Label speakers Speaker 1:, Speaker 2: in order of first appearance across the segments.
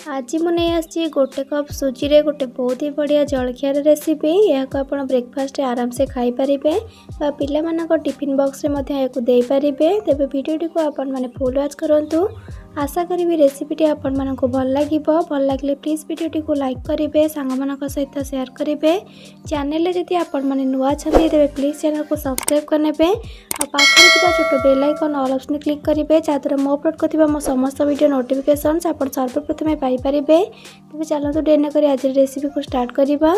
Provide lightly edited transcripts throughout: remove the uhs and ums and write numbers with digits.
Speaker 1: आज मुझे आसी गोटे कप सुजी रे गोटे बहुत ही बढ़िया जलखियार रेसिपी। यह आप ब्रेकफास्ट आराम से खाई पारे पिला मानक टिफिन बॉक्स रे दे पारे। तेरे वीडियो को आपण मैंने फुल वॉच करूँ। आशा करी रेसिपीटी आपण मानक भल लगे प्लीज वीडियो को लाइक करेंगे, सांग सहित शेयर करेंगे। चैनल जदि आपण मैंने नुआ छे तेरे प्लीज चैनल को सब्सक्राइब करने पाखे छोट bell icon all option click करेंगे जहाँद्वारा मो अपलोड कर मो समस्त वीडियो नोटिफिकेशन आप सर्वप्रथम पाइपर। तेज चलते डेरी न कर आज रेसिपी को स्टार्ट करवा।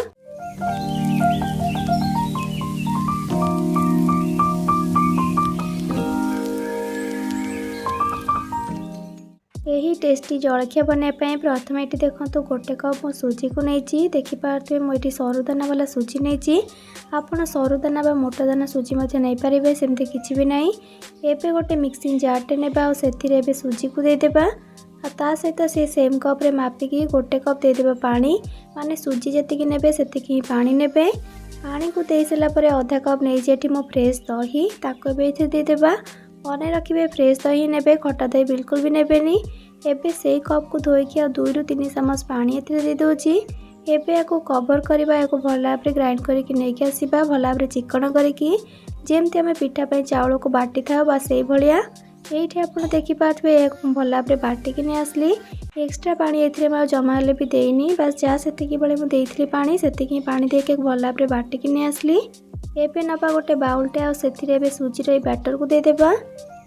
Speaker 1: यही टेस्टी जलखिया बनाइए प्रथम ये देखो गोटे कप मो सुजी को नहीं देखिपे मुझे सरुदाना वाला सुजी नहीं। आपड़ सरुदाना बा मोटा दाना सुजी नहीं पारे सेमती किसी भी ना। एबे गोटे मिक्सिंग जारटे नेबा से सुजी को देदेबा ता सहित से सेम कप रे मापिकी गोटे कप देदेबा पानी माने सुजी जति नेबे सेतिकी पानी नेबे। पानी को दे सारा पर अधा कप नहीं मो फ्रेश दही ताको देदेबा। मन रखिए फ्रेश दही नेबे, खटा दही बिल्कुल भी नेबेनी। एबे से कप को धोईकी आ 2 ରୁ 3 चामच पानी दे दूची। एबे याको कवर करबा, याको भल भाव ग्राइंड करके नहीं आसवा भल भाव चिकन करके जेमती आम पिठा पे चाउल को बाटी था बा से भाया। ये आप देखिपे भल भाव बाटिकी नहीं आसली। एक्सट्रा पानी ए जमा भी देनी बस जहाँ से मुझे पानी से पानी देके भल भाव बाटिकी नहीं आसली। एबे नबा गोटे बाउलटे आए सुजीर बैटर को देदेबा।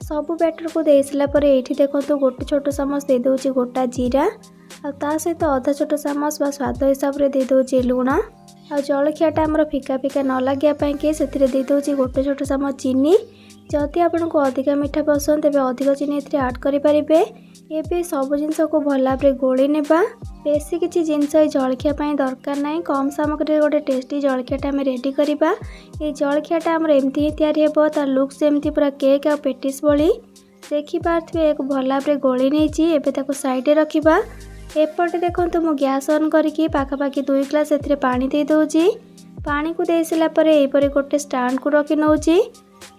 Speaker 1: सबू बैटर को दे सारापर ये देखो गोटे छोट चामच दे दूची गोटा जीरा आ सहित अधा छोट चामच बा स्वाद हिसाब से दे दूची लुण। आ जलखियाटा आमर फिका फिका न लगे से दे दूची गोटे छोट चामच चीनी। जदि आपको अधिक मीठा पसंद तेज अधिक चीनी ऐड करेंगे। एबे सब जिनस को भल भाव गोली नेबा। बेसी किसी जिनस जलखिया दरकार ना, कम सामग्री गोटे टेस्टी जलखियाटा आम रेडी करवा। ये जलखियाटा आमर एमती ही तैयारी हेबो। तार लुक्स एमती पूरा केक आ पेटिस भली देखिपे एक भल भाव गोली नहीं। एबे ताको साइड रखिबा। एपटे देखो मु गैस ऑन करके पाखापाखि 2 ग्लास ए पानी दे दूची। पानी को दे सारापर यहपरी गोटे स्टैंड को रखी नौची।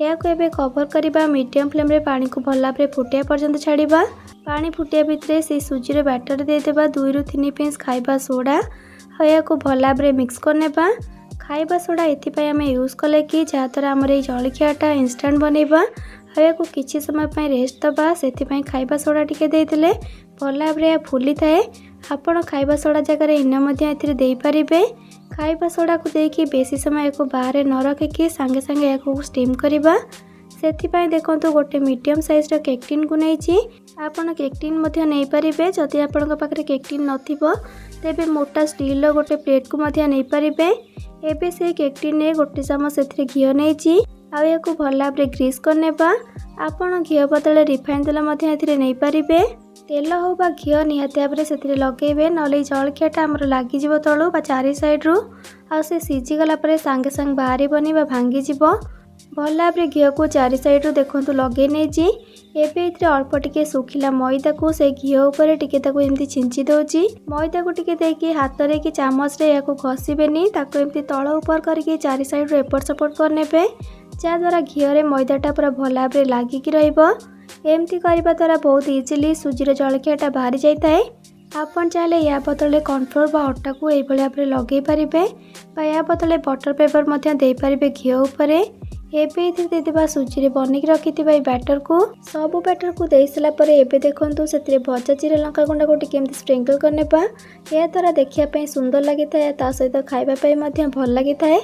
Speaker 1: या कवर करवा मीडियम फ्लेम रे पानी को भल भाव फुटिया पर्यंत छाड़ा। पानी फुटिया भितर से सुजीर बैटर देदेबा 2 ରୁ 3 पिंच खाइबा सोडा या भल भाव मिक्स करने। खाइबा सोडा ये आम यूज कले कि जहाँद्वारा आमर ये जलखियाटा इंस्टांट बनइबा या किसी समय रेस्ट दबा से खाइबा सोडा टिके देदेले भल भाव फुली थाए। आपण खाइबा सोडा जगह इनो दे पारे। खाइबा सोडा को देकी बेसी समय को बाहर न रखिकी सांगे सांगे या स्टीम करवा। से देखो गोटे मीडियम साइज केक टिन को नहीं आपड़ केक टिन नहीं पारे। जदि आपण पाखे केक टिन नथिबो तेबे मोटा स्टील गोटे प्लेट को नहीं पारे। एबे से केक टिन गोटे चामच से घी नहीं आया भल भाव ग्रीस करने। आपड़ घी बदले रिफाइन तेल नहीं पारे। तेल हो बा घी निहाती भाव से लगे ना जलखियाटा आमर लगिज तलू बा 4 साइड्रु आ सीझीगला सांगे सांगे बाहर भांगीज भल भाव घी को 4 साइड्रु देखो लगे नहीं। एबे अल्प टिके सुखिला मैदा को से घी उपर टिके छिंची दौची। मैदा को टिके देकी हाथ रे कि चामच रे या घसीबेनी एमती तल ऊपर करके 4 साइड्रु एपट सेपट करने जहाँद्वारा घी रे मैदाटा पूरा भल भाव लागिकी रहिबो। एमती करने द्वारा बहुत इजिली सुजीर जलखियाटा बाहरी जाए। आपन चाहे या बदले कॉर्नफ्लोर बा अटा को यह भाव लगे पारे या बदले बटर पेपर दे पारे घी उपर। एबे देदेबा सुजी बनई रखि बैटर को सबू बैटर को दे सारापर एबे देखो से भजा जीरा लंका गुंडा को टिके स्प्रिंकल करने या द्वारा देखापी सुंदर लगी था ता सहित खावाई भल लगी था।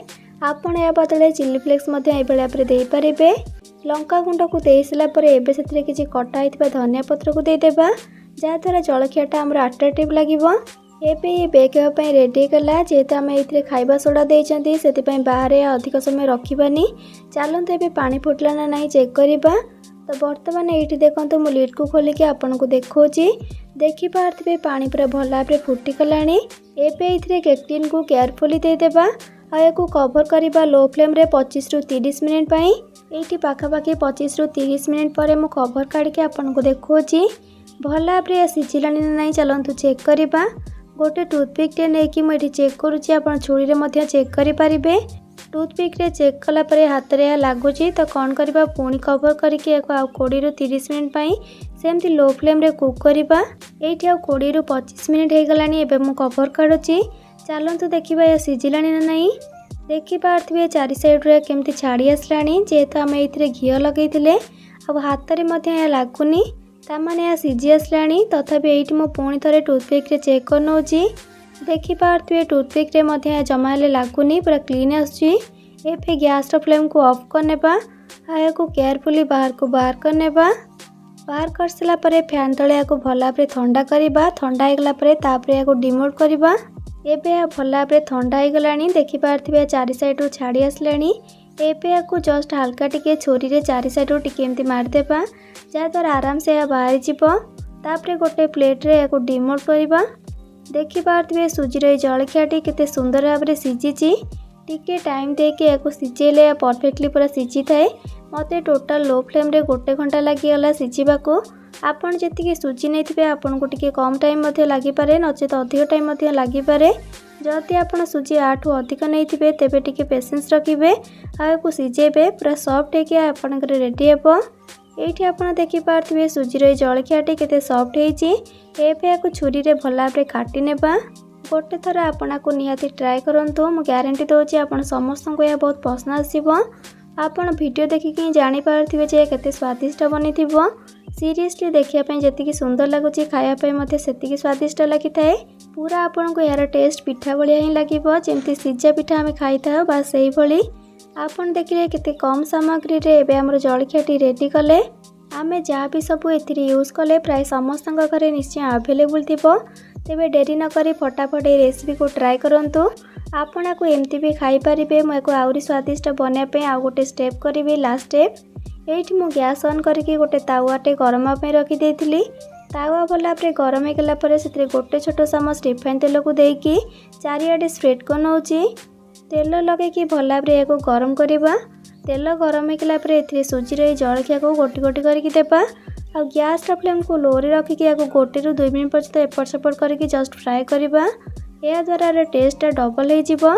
Speaker 1: आपन या बदले चिली फ्लेक्स भाव दे पारे। लंका गुंड को दे सारापर एबे से किसी कटा होता धनिया पत्र को देदेबा जहाँद्वारा जलखियाटा आमर अट्राक्टिव लगे। एबे ये बेक होगापी रेडी गला जेहेतु आम ये खाइबा सोडा देती से बाहर अधिक समय रखानी। चलते एबे पानी फुटला ना नहीं चेक करवा। तो बर्तमान ये देखो मु लिड को खोलिकी आपन को देखोची देखिपे पानी पूरा भल भाव फुटिगला। एबे ये केक टिन को केयरफुली देदेबा या कवर करवा लो फ्लेम रे 25 ରୁ 30 मिनिट ये पाखापाखि 25 ରୁ 30 मिनिट पर मु कवर काढ़ी आपन को देखोची भल भाव सीझिला ना। चलतु चेक करवा। गोटे टूथपिक टे नहीं मुझे चेक करुँची आप छुरी में चेक करें। टूथपिक रे चेक कलापर हाथ में लगुच तो कौन करवा पुणी कवर करके 20 ରୁ 30 मिनिट सेमती लो फ्लेम रे कुक करवा। ये 20 ରୁ 25 मिनिट हो गलानी। एबे मु कवर काढुची। चलतु देखा या सिझिला ना नहीं। देखिपे चारि साइड रे केमती छाड़ी आसलानी। जेहेतु आम ये घी लगे अब हाथ में लगुनि ताने यह सिझी आसलानी। तथापि ये मु पुणी थे टूथपिक रे चेक कर नौची। देखिपे टूथपिक रे जमा लगुनि पूरा क्लीन आसुची। एबे गैस फ्लेम को ऑफ करने को केयरफुली बाहर करने बाहर कर सारा फैन तले को भल भाव ठंडा करवा। ठंडा हो डिमोट करवा। एबे भल भाव ठंडा हो गलानी। देखिपे चारि साइड रू छाड़ी आसलानी। एबे या जस्ट हल्का टिके छुरी रे चारि साइड रू टिके एमती मारदेबा जहाँद्वारा आराम से यह बाहरी जीव। गोटे प्लेट रे या डिमोट करवा। देखिपे सुजीर जलखियाटी केते सुंदर भाव में सिझी। टिके टाइम देके सिझेले या परफेक्टली पूरा सिझी थाए। मते टोटाल लो फ्लेम रे गोटे घंटा लगिगला सिझीबाकू। आपण जी सुजी नहीं आपन को टिके कम टाइम लगिपारे नचेत अधिक टाइम लगिपारे। जदि आप सुजी आठू अधिक नहीं तेबे टिके पेशेंस रखिए। आपको सिझेबे पूरा सॉफ्ट होके आपनकर रेडी हे। ये आप देखिपे सुजीर जलखियाटी केते सॉफ्ट होती। एबे छुरी रे भल भाव काटी नेबा। गोटे थर आपन को निहाती ट्राए करंतु। मु ग्यारंटी दूची आप समस्त को यह बहुत पसंद आसीबो। आपण वीडियो देखिक जानी पारथिबे जे केते स्वादिष्ट बनी थिबो। सीरियसली देखिया जी सुंदर लगुच खायापी से स्वादिष्ट लगी थाए। पूरा आपन को यार टेस्ट पिठा भाया ही लगे जमती सिझा पिठा आम खाई था बास से भाई। आपन देखिए केते कम सामग्री रे एबे हमर जलखियाटी रेडी कले। आमे जहाँ भी सब एथिरे यूज कले प्राय समस्त घरे निश्चय अवेलेबल थिबो। तेबे डेरी न करी फटाफट ये रेसिपी को ट्राए करंतु। आपण को एमती भी खाई परिबे। मु एको आउरी स्वादिष्ट बनाया आउ गोटे स्टेप करी। लास्ट स्टेप ये मु गैस ऑन करके गोटे तावाटे गरम पे रखी थी। तावा भल भाव गरम होगा से गोटे छोट चामच रिफाइन तेल को देकी चारिआडे स्प्रेड कर नौची। तेल लगे भल भाव गरम करवा। तेल गरम होगा सुजीर जलखिया को गोटी गोटी करके देबा। आ गैस फ्लेम को लो रे रखिकी 1 ରୁ 2 मिनट पर्यंत एपट सेपट करके जस्ट फ्राए करवा। या द्वारा टेस्ट डबल हो।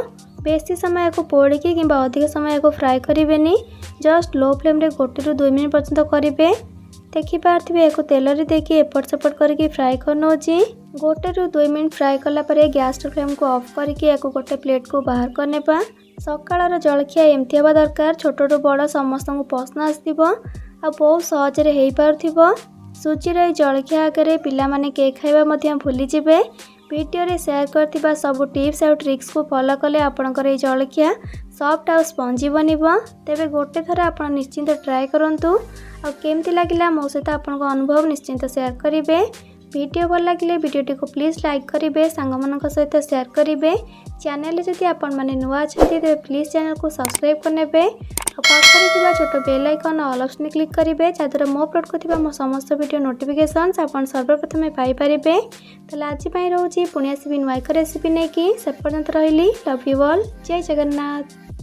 Speaker 1: बेसी समय को पोड़िकी कि अधिक समय को फ्राए करें। जस्ट लो फ्लेम रे 1 ରୁ 2 मिनट पर्यंत करेंगे। देखिपे एक तेल रे देखिए एपट सेपट करके फ्राए कर नौची। 1 ରୁ 2 मिनट फ्राए कलापर गैस फ्लेम को ऑफ करके गोटे प्लेट को बाहर करने। सकाळर जलखिया एमती हवा दरकार। छोट बड़ समस्त को पसंद आसथिबो आ बहुत सहजरे हो पारुथिबो। सुजीर जलखिया आगे पिलामाने केक खाइबा मध्य भूली जिवे। वीडियो रे शेयर करथिबा सब टिप्स और ट्रिक्स को फॉलो कले आपनकर ये जलखिया सॉफ्ट और स्पंजी बनिबो। तेबे गोटे थर आप निश्चिंत ट्राए करंतु। आ केमती लागिला मो सहित आपन अनुभव निश्चिंत शेयर करिवे। वीडियो भल लगे वीडियो को प्लीज लाइक करेंगे। सांग सहित शेयर करेंगे। चैनल जदि आपण मैंने नुआ अच्छा तेरे प्लीज चैनल को सब्सक्राइब करने पाखे छोट bell icon all option click करेंगे जहाँद्वारा मो अपलोड कर मो समस्त वीडियो नोटिफिकेशन आप सर्वप्रथम पाइपर। तो आज रोचे पुणी आसबि नुआ एक रेसिपी नहीं कि से पर्यंत रही। Love you all. जय जगन्नाथ।